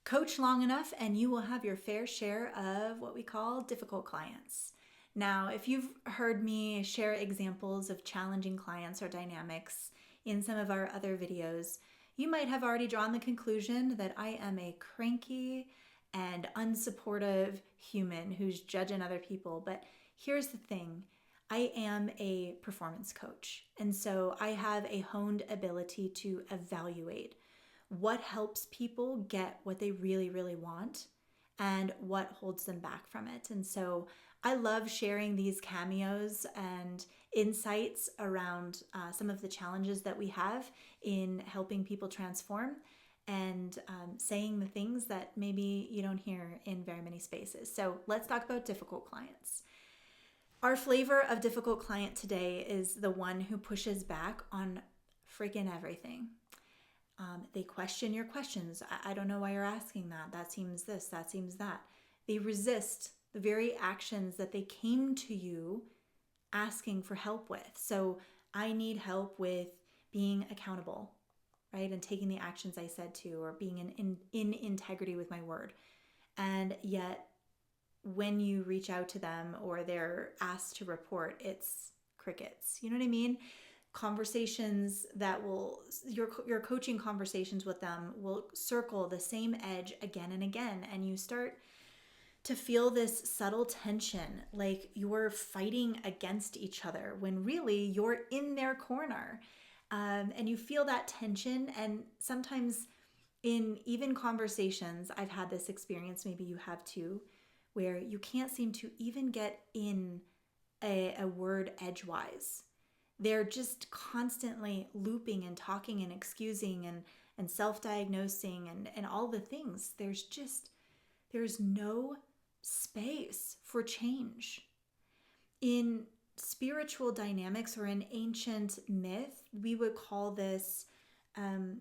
Coach long enough and you will have your fair share of what we call difficult clients. Now, if you've heard me share examples of challenging clients or dynamics in some of our other videos, you might have already drawn the conclusion that I am a cranky and unsupportive human who's judging other people. But here's the thing. I am a performance coach, and so I have a honed ability to evaluate what helps people get what they really, really want and what holds them back from it. And so I love sharing these cameos and insights around some of the challenges that we have in helping people transform and saying the things that maybe you don't hear in very many spaces. So let's talk about difficult clients. Our flavor of difficult client today is the one who pushes back on freaking everything. They question your questions. I don't know why you're asking that. That seems this, that seems that. They resist the very actions that they came to you asking for help with. So I need help with being accountable, right? And taking the actions I said to, or being in integrity with my word. And yet, when you reach out to them or they're asked to report, it's crickets. You know what I mean? Conversations that will, your coaching conversations with them will circle the same edge again and again. And you start to feel this subtle tension, like you're fighting against each other when really you're in their corner. And you feel that tension. And sometimes in even conversations, I've had this experience, maybe you have too, where you can't seem to even get in a word edgewise. They're just constantly looping and talking and excusing and self-diagnosing and all the things. There's no space for change. In spiritual dynamics or in ancient myth, we would call this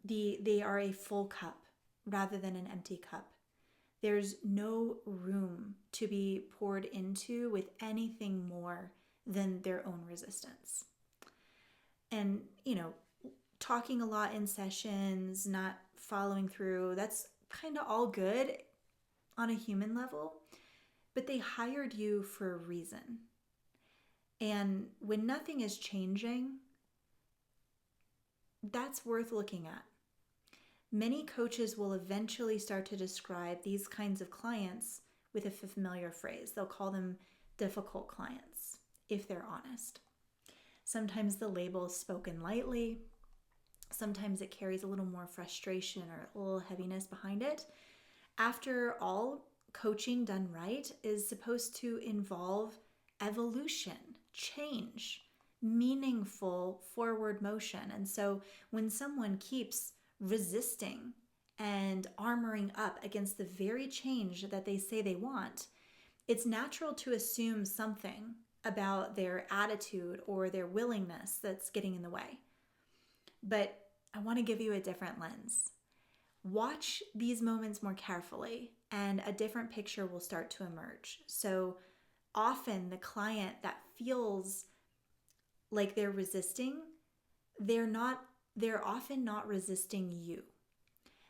they are a full cup rather than an empty cup. There's no room to be poured into with anything more than their own resistance. And, talking a lot in sessions, not following through, that's kind of all good on a human level, but they hired you for a reason. And when nothing is changing, that's worth looking at. Many coaches will eventually start to describe these kinds of clients with a familiar phrase. They'll call them difficult clients, if they're honest. Sometimes the label is spoken lightly. Sometimes it carries a little more frustration or a little heaviness behind it. After all, coaching done right is supposed to involve evolution, change, meaningful forward motion. And so when someone keeps resisting and armoring up against the very change that they say they want, it's natural to assume something about their attitude or their willingness that's getting in the way. But I want to give you a different lens. Watch these moments more carefully and a different picture will start to emerge. So often the client that feels like they're resisting, they're often not resisting you.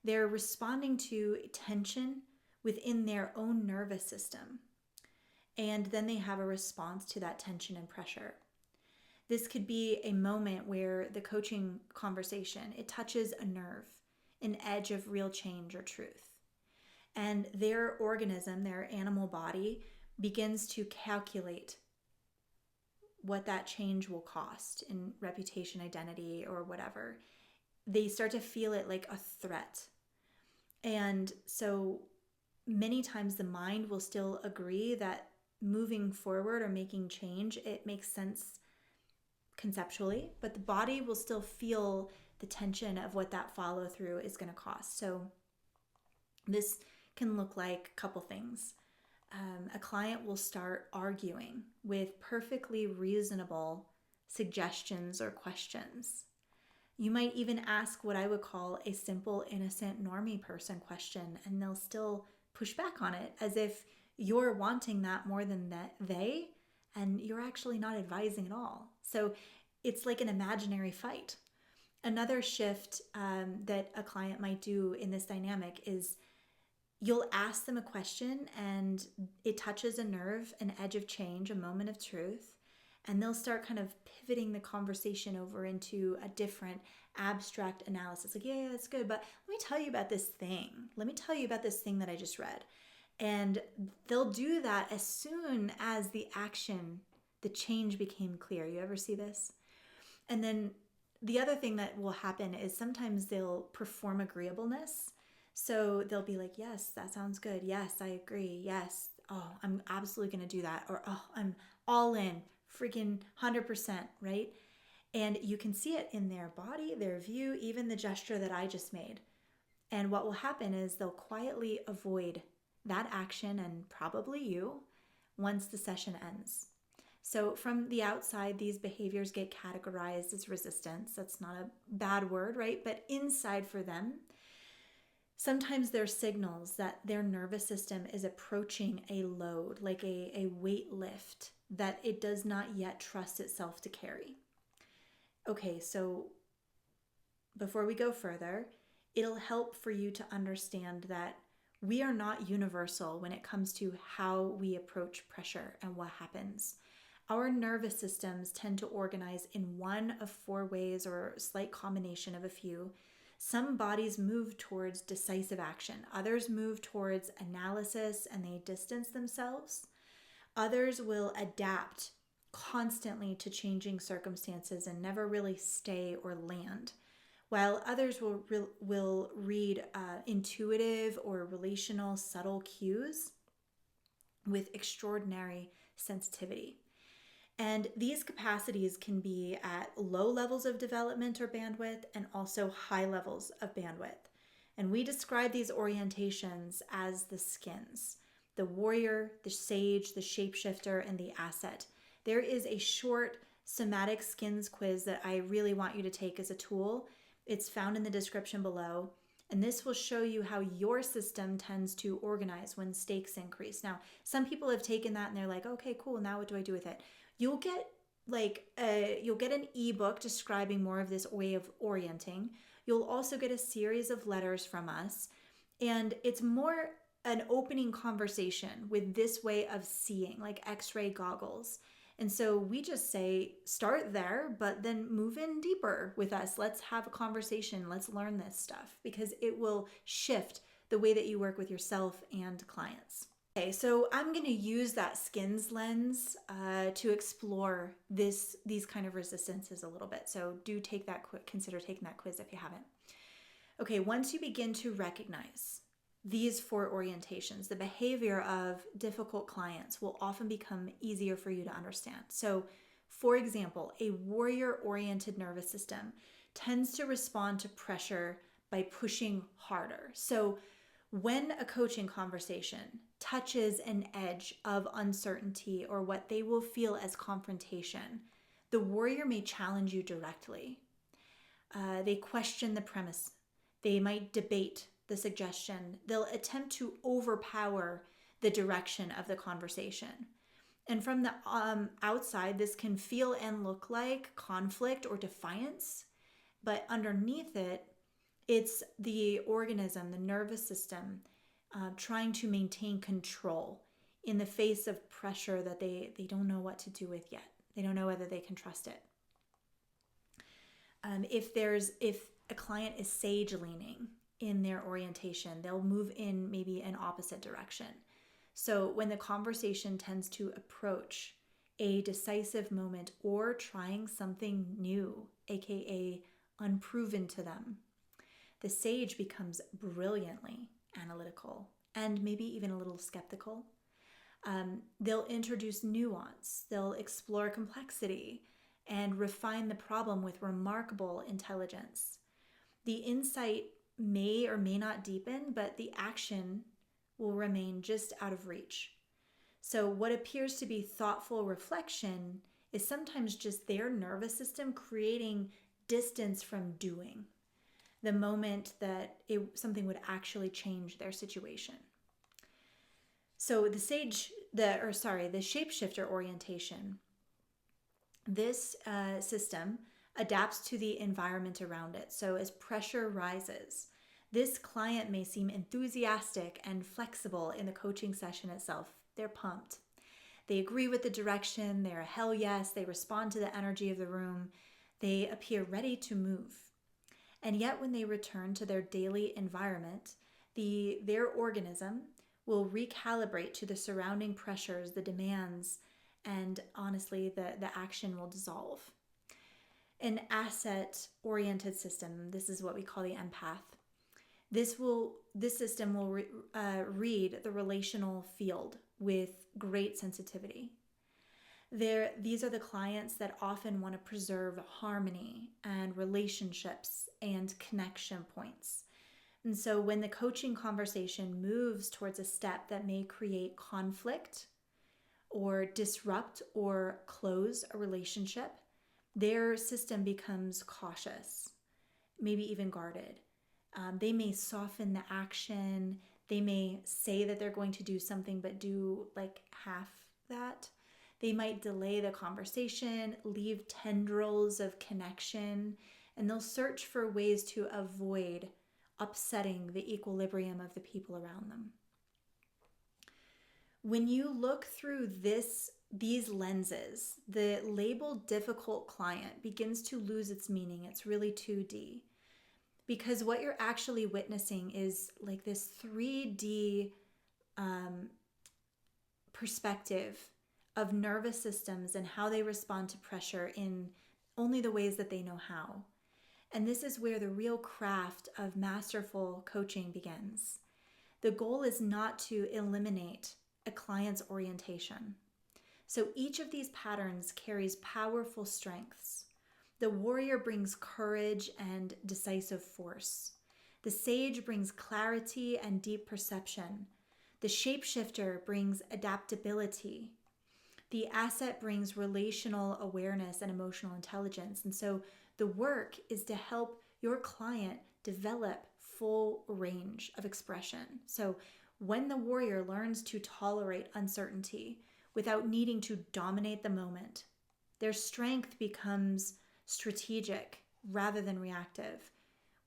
They're responding to tension within their own nervous system. And then they have a response to that tension and pressure. This could be a moment where the coaching conversation, it touches a nerve, an edge of real change or truth. And their organism, their animal body, begins to calculate what that change will cost in reputation, identity, or whatever. They start to feel it like a threat. And so many times the mind will still agree that moving forward or making change, it makes sense conceptually, but the body will still feel the tension of what that follow through is going to cost. So this can look like a couple things. A client will start arguing with perfectly reasonable suggestions or questions. You might even ask what I would call a simple, innocent, normie person question, and they'll still push back on it as if you're wanting that more than they, and you're actually not advising at all. So it's like an imaginary fight. Another shift that a client might do in this dynamic is You'll ask them a question and it touches a nerve, an edge of change, a moment of truth, and they'll start kind of pivoting the conversation over into a different abstract analysis. Like, yeah, that's good, but let me tell you about this thing. Let me tell you about this thing that I just read. And they'll do that as soon as the action, the change became clear. You ever see this? And then the other thing that will happen is sometimes they'll perform agreeableness. So they'll be like, yes, that sounds good. Yes, I agree. Yes. Oh, I'm absolutely going to do that. Or, oh, I'm all in, freaking 100%, right? And you can see it in their body, their view, even the gesture that I just made. And what will happen is they'll quietly avoid that action and probably you once the session ends. So from the outside, these behaviors get categorized as resistance. That's not a bad word, right? But inside for them, sometimes they're signals that their nervous system is approaching a load, like a weight lift that it does not yet trust itself to carry. Okay, so before we go further, it'll help for you to understand that we are not universal when it comes to how we approach pressure and what happens. Our nervous systems tend to organize in one of 4 ways or a slight combination of a few. Some bodies move towards decisive action. Others move towards analysis and they distance themselves. Others will adapt constantly to changing circumstances and never really stay or land. While others will read intuitive or relational subtle cues with extraordinary sensitivity. And these capacities can be at low levels of development or bandwidth and also high levels of bandwidth. And we describe these orientations as the skins: the warrior, the sage, the shapeshifter, and the asset. There is a short Somatic Skins Quiz that I really want you to take as a tool. It's found in the description below. And this will show you how your system tends to organize when stakes increase. Now, some people have taken that and they're like, okay, cool, now what do I do with it? You'll get an ebook describing more of this way of orienting. You'll also get a series of letters from us, and it's more an opening conversation with this way of seeing, like X-ray goggles. And so we just say, start there, but then move in deeper with us. Let's have a conversation. Let's learn this stuff because it will shift the way that you work with yourself and clients. Okay, so I'm going to use that skins lens to explore these kind of resistances a little bit. So do take that consider taking that quiz if you haven't. Okay, once you begin to recognize these 4 orientations, the behavior of difficult clients will often become easier for you to understand. So, for example, a warrior-oriented nervous system tends to respond to pressure by pushing harder. So, when a coaching conversation touches an edge of uncertainty or what they will feel as confrontation, the warrior may challenge you directly. They question the premise. They might debate the suggestion. They'll attempt to overpower the direction of the conversation. And from the outside, this can feel and look like conflict or defiance, but underneath it, it's the organism, the nervous system, trying to maintain control in the face of pressure that they don't know what to do with yet. They don't know whether they can trust it. If a client is sage leaning in their orientation, they'll move in maybe an opposite direction. So when the conversation tends to approach a decisive moment or trying something new, aka unproven to them, the sage becomes brilliantly analytical and maybe even a little skeptical. They'll introduce nuance, they'll explore complexity, and refine the problem with remarkable intelligence. The insight may or may not deepen, but the action will remain just out of reach. So what appears to be thoughtful reflection is sometimes just their nervous system creating distance from doing the moment that something would actually change their situation. So the shapeshifter orientation, this system adapts to the environment around it. So as pressure rises, This client may seem enthusiastic and flexible in the coaching session itself. They're pumped. They agree with the direction. They're a hell yes. They respond to the energy of the room. They appear ready to move. And yet when they return to their daily environment, their organism will recalibrate to the surrounding pressures, the demands, and honestly, the action will dissolve. An asset-oriented system, this is what we call the empath. This system will read the relational field with great sensitivity. These are the clients that often want to preserve harmony and relationships and connection points. And so when the coaching conversation moves towards a step that may create conflict or disrupt or close a relationship, their system becomes cautious, maybe even guarded. They may soften the action. They may say that they're going to do something but do like half that. They might delay the conversation, leave tendrils of connection, and they'll search for ways to avoid upsetting the equilibrium of the people around them. When you look through these lenses, the label difficult client begins to lose its meaning. It's really 2D. Because what you're actually witnessing is like this 3D perspective of nervous systems and how they respond to pressure in only the ways that they know how. And this is where the real craft of masterful coaching begins. The goal is not to eliminate a client's orientation. So each of these patterns carries powerful strengths. The warrior brings courage and decisive force. The sage brings clarity and deep perception. The shapeshifter brings adaptability. The asset brings relational awareness and emotional intelligence. And so the work is to help your client develop full range of expression. So when the warrior learns to tolerate uncertainty without needing to dominate the moment, their strength becomes strategic rather than reactive.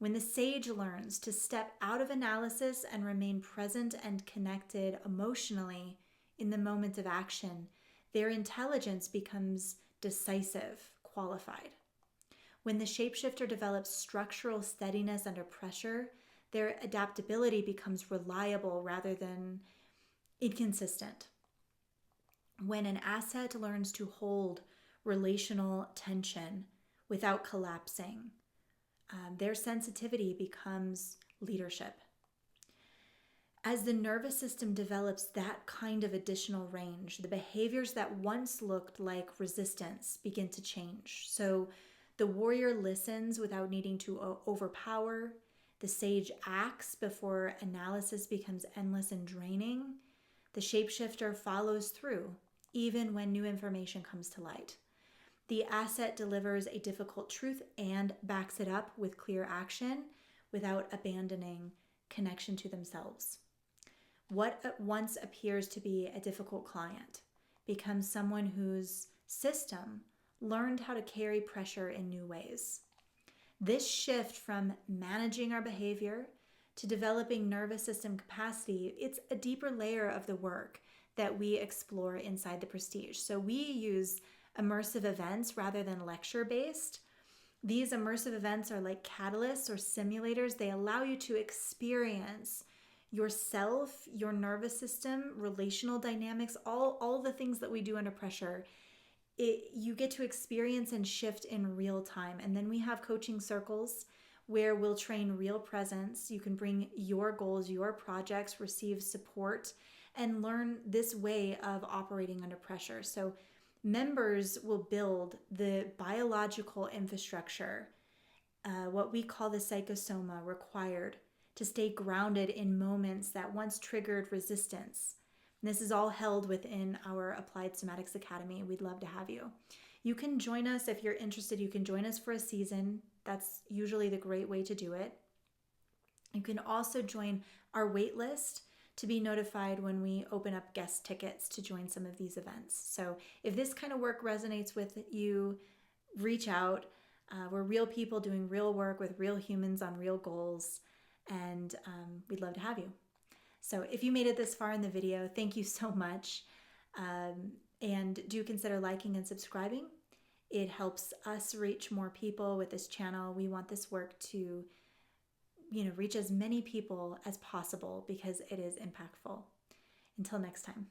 When the sage learns to step out of analysis and remain present and connected emotionally in the moment of action, their intelligence becomes decisive, qualified. When the shapeshifter develops structural steadiness under pressure, their adaptability becomes reliable rather than inconsistent. When an asset learns to hold relational tension without collapsing, their sensitivity becomes leadership. As the nervous system develops that kind of additional range, the behaviors that once looked like resistance begin to change. So the warrior listens without needing to overpower. The sage acts before analysis becomes endless and draining. The shapeshifter follows through, even when new information comes to light. The asset delivers a difficult truth and backs it up with clear action without abandoning connection to themselves. What once appears to be a difficult client becomes someone whose system learned how to carry pressure in new ways. This shift from managing our behavior to developing nervous system capacity, it's a deeper layer of the work that we explore inside the Prestige. So we use immersive events rather than lecture-based. These immersive events are like catalysts or simulators. They allow you to experience yourself, your nervous system, relational dynamics, all the things that we do under pressure. You get to experience and shift in real time. And then we have coaching circles where we'll train real presence. You can bring your goals, your projects, receive support, and learn this way of operating under pressure. So members will build the biological infrastructure, what we call the psychosoma, required to stay grounded in moments that once triggered resistance. And this is all held within our Applied Somatics Academy. We'd love to have you. You can join us if you're interested. You can join us for a season. That's usually the great way to do it. You can also join our wait list to be notified when we open up guest tickets to join some of these events. So if this kind of work resonates with you, reach out. We're real people doing real work with real humans on real goals. and we'd love to have you. So if you made it this far in the video, thank you so much. And do consider liking and subscribing. It helps us reach more people with this channel. We want this work to, reach as many people as possible because it is impactful. Until next time.